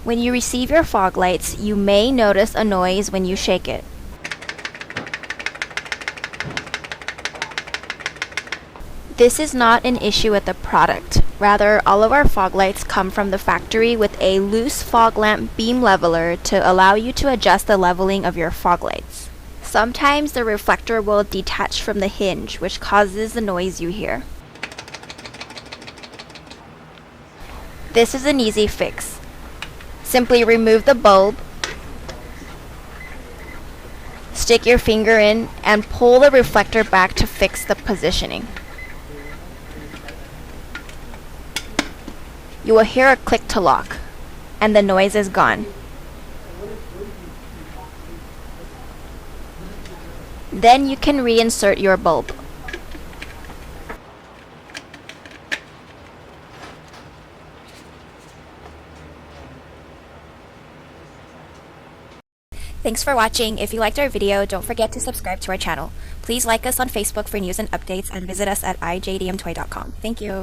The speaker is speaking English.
When you receive your fog lights, you may notice a noise when you shake it. This is not an issue with the product. Rather, all of our fog lights come from the factory with a loose fog lamp beam leveler to allow you to adjust the leveling of your fog lights. Sometimes the reflector will detach from the hinge, which causes the noise you hear. This is an easy fix. Simply remove the bulb, stick your finger in, and pull the reflector back to fix the positioning. You will hear a click to lock, and the noise is gone. Then you can reinsert your bulb. Thanks for watching. If you liked our video, don't forget to subscribe to our channel. Please like us on Facebook for news and updates and visit us at iJDMTOY.com. Thank you.